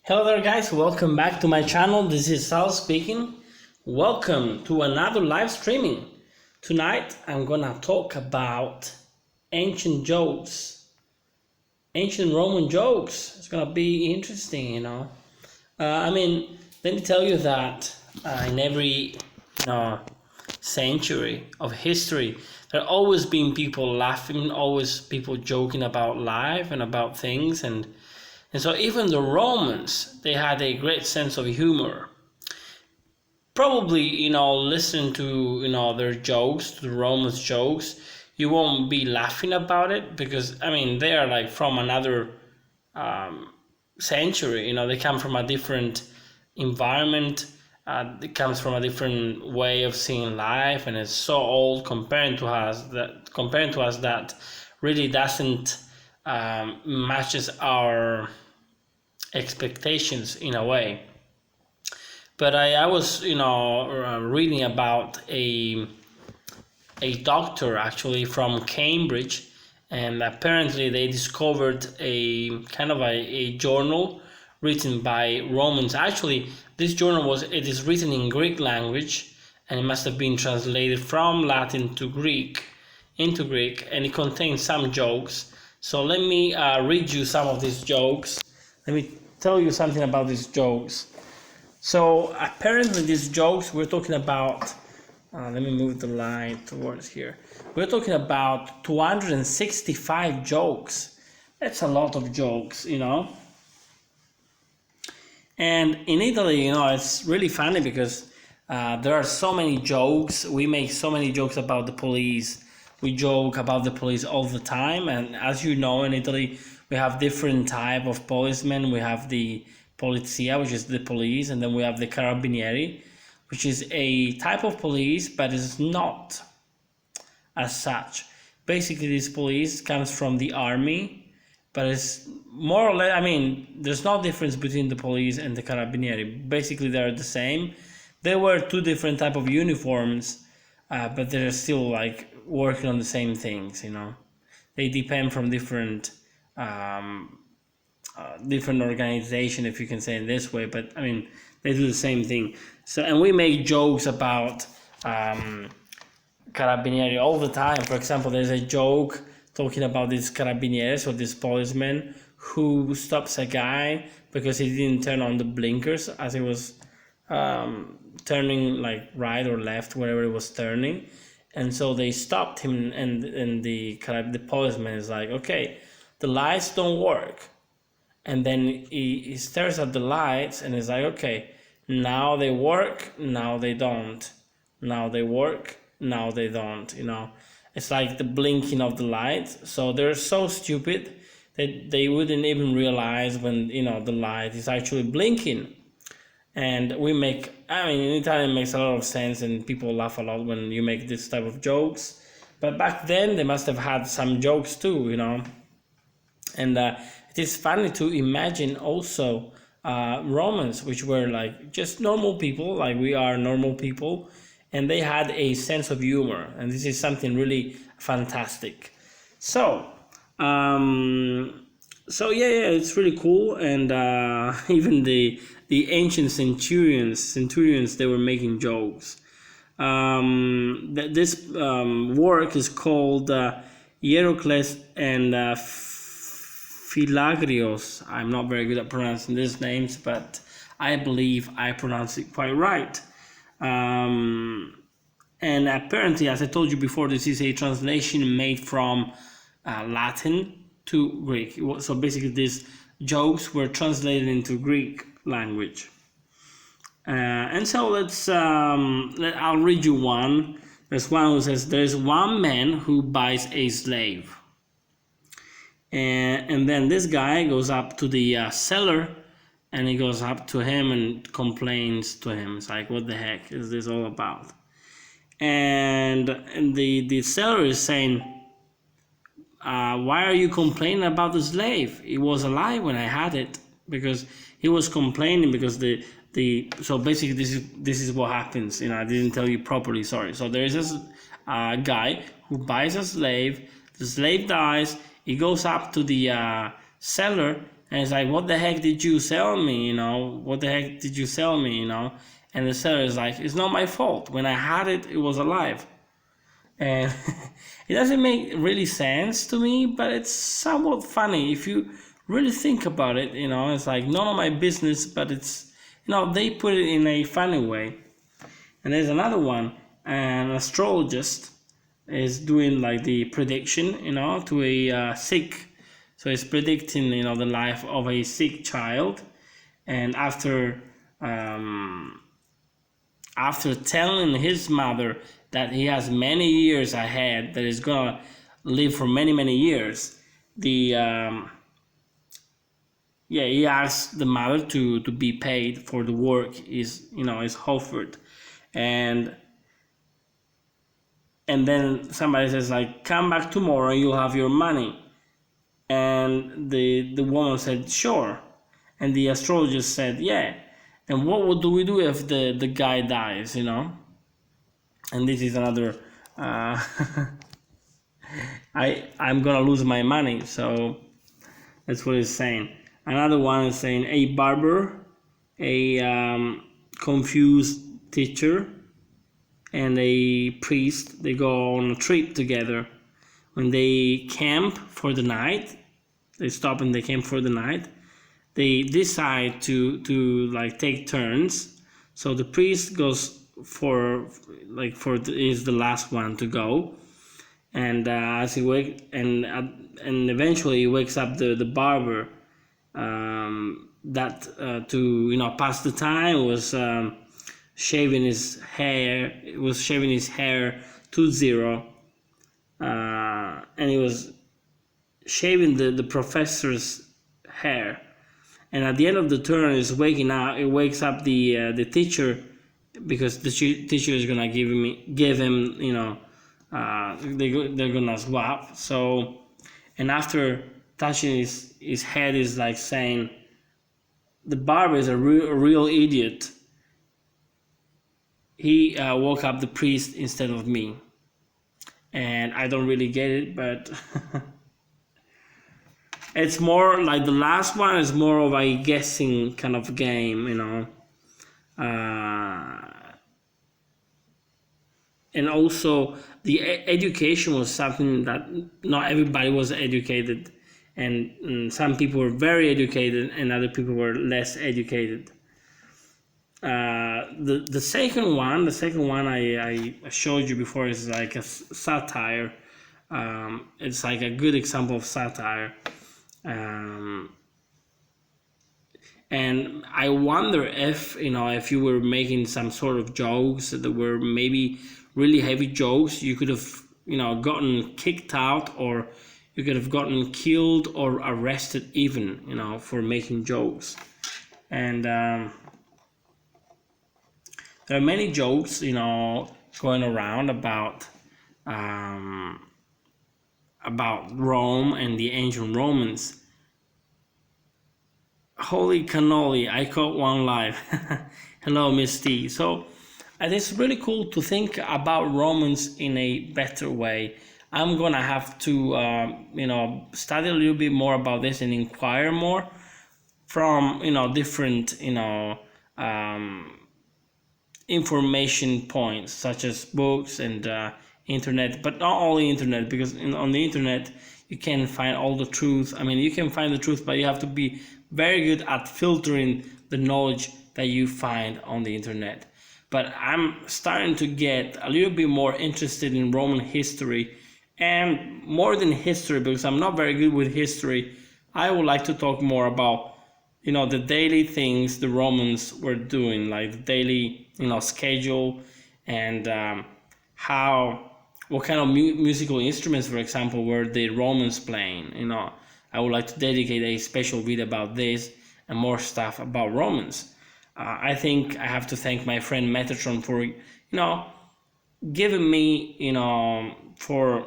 Hello there guys, welcome back to my channel. This is Sal speaking. Welcome to another live streaming. Tonight I'm gonna talk about ancient jokes, ancient Roman jokes. It's gonna be interesting. Let me tell you that in every century of history, there have always been people laughing, always people joking about life and about things, and so even the Romans, they had a great sense of humor. Probably, listen to, their jokes, the Romans' jokes, you won't be laughing about it because, they are like from another century. They come from a different environment. It comes from a different way of seeing life, and it's so old comparing to us that really doesn't matches our expectations in a way. But I was reading about a doctor actually from Cambridge, and apparently they discovered a kind of a journal written by Romans. Actually, this journal is written in Greek language, and it must have been translated from Latin to Greek into Greek, and it contains some jokes. So let me read you some of these jokes. Let me tell you something about these jokes. So apparently these jokes, we're talking about, let me move the line towards here. We're talking about 265 jokes. That's a lot of jokes, And in Italy, it's really funny because there are so many jokes. We make so many jokes about the police. We joke about the police all the time, and as you know, in Italy we have different type of policemen. We have the polizia, which is the police, and then we have the carabinieri, which is a type of police, but is not as such. Basically, this police comes from the army, but it's more or less, there's no difference between the police and the carabinieri. Basically, they're the same. They wear two different type of uniforms, but they're still like working on the same things. They depend from different organization, if you can say it this way, but they do the same thing. So, and we make jokes about carabinieri all the time. For example, there's a joke talking about this carabinieri, so this policeman who stops a guy because he didn't turn on the blinkers as he was turning like right or left, wherever it was turning. And so they stopped him, and the policeman is like, okay, the lights don't work. And then he stares at the lights and is like, okay, now they work, now they don't. Now they work, now they don't, It's like the blinking of the lights. So they're so stupid that they wouldn't even realize when, the light is actually blinking. And we make, in Italian it makes a lot of sense, and people laugh a lot when you make this type of jokes. But back then they must have had some jokes too, And it is funny to imagine also Romans, which were like just normal people, like we are normal people, and they had a sense of humor, and this is something really fantastic. So, it's really cool, and even the ancient centurions, they were making jokes. This work is called Hierocles and Philagrios. I'm not very good at pronouncing these names, but I believe I pronounce it quite right. And apparently, as I told you before, this is a translation made from Latin to Greek. So basically, these jokes were translated into Greek language. And so I'll read you one. There's one who says, there's one man who buys a slave. And then this guy goes up to the seller, and he goes up to him and complains to him. It's like, what the heck is this all about? And the seller is saying, why are you complaining about the slave? It was alive when I had it. Because he was complaining because so basically this is what happens. I didn't tell you properly, sorry. So there is this guy who buys a slave. The slave dies. He goes up to the seller And it's like, what the heck did you sell me? What the heck did you sell me? And the seller is like, it's not my fault. When I had it, it was alive. And it doesn't make really sense to me, but it's somewhat funny if you really think about it. It's like none of my business, but it's, they put it in a funny way. And there's another one, an astrologist is doing like the prediction, to a sick. So it's predicting, the life of a sick child, and after telling his mother that he has many years ahead, that he's gonna live for many, many years, he asked the mother to be paid for the work is offered, and then somebody says like, come back tomorrow and you'll have your money. And the woman said, sure. And the astrologist said, yeah. And what do we do if the guy dies, And this is another, I'm gonna lose my money. So that's what it's saying. Another one is saying, a barber, a confused teacher, and a priest, they go on a trip together. When they camp for the night, they stop and they camp for the night, they decide to like take turns. So the priest goes is the last one to go, and as he and eventually he wakes up the barber, that to pass the time was shaving his hair. It was shaving his hair to zero, and he was shaving the professor's hair. And at the end of the turn, is waking up. It wakes up the teacher, because the teacher is gonna give him they're gonna swap. So, and after touching his head, is like saying, the barber is a real idiot. He woke up the priest instead of me. And I don't really get it, but it's more like the last one is more of a guessing kind of game, and also the education was something that not everybody was educated, and some people were very educated and other people were less educated. The second one I showed you before is like a satire. It's like a good example of satire. And I wonder if you were making some sort of jokes that were maybe really heavy jokes, you could have gotten kicked out, or you could have gotten killed or arrested even, for making jokes. And there are many jokes, going around about Rome and the ancient Romans. Holy cannoli, I caught one live. Hello, Miss T. So it's really cool to think about Romans in a better way. I'm gonna have to, study a little bit more about this and inquire more from, different, information points, such as books and internet, but not only internet, because on the internet you can find all the truth. I mean, you can find the truth, but you have to be very good at filtering the knowledge that you find on the internet. But I'm starting to get a little bit more interested in Roman history, and more than history, because I'm not very good with history. I would like to talk more about the daily things the Romans were doing, like the daily schedule, and what kind of musical instruments, for example, were the Romans playing. I would like to dedicate a special video about this and more stuff about Romans. I think I have to thank my friend Metatron for giving me for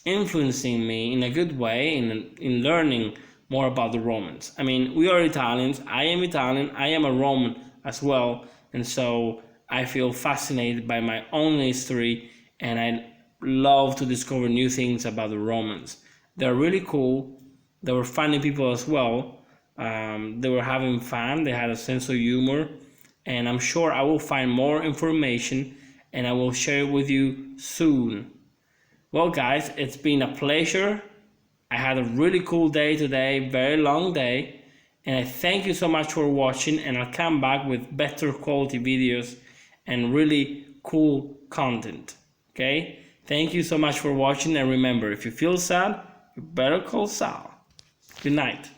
influencing me in a good way in learning more about the Romans. I mean, we are Italians. I am Italian. I am a Roman as well, and so I feel fascinated by my own history, and I love to discover new things about the Romans. They're really cool. They were funny people as well. They were having fun, they had a sense of humor, and I'm sure I will find more information and I will share it with you soon. Well guys, it's been a pleasure. I had a really cool day today, very long day, and I thank you so much for watching, and I'll come back with better quality videos and really cool content. Okay? Thank you so much for watching, and remember, if you feel sad, you better call Sal. Good night.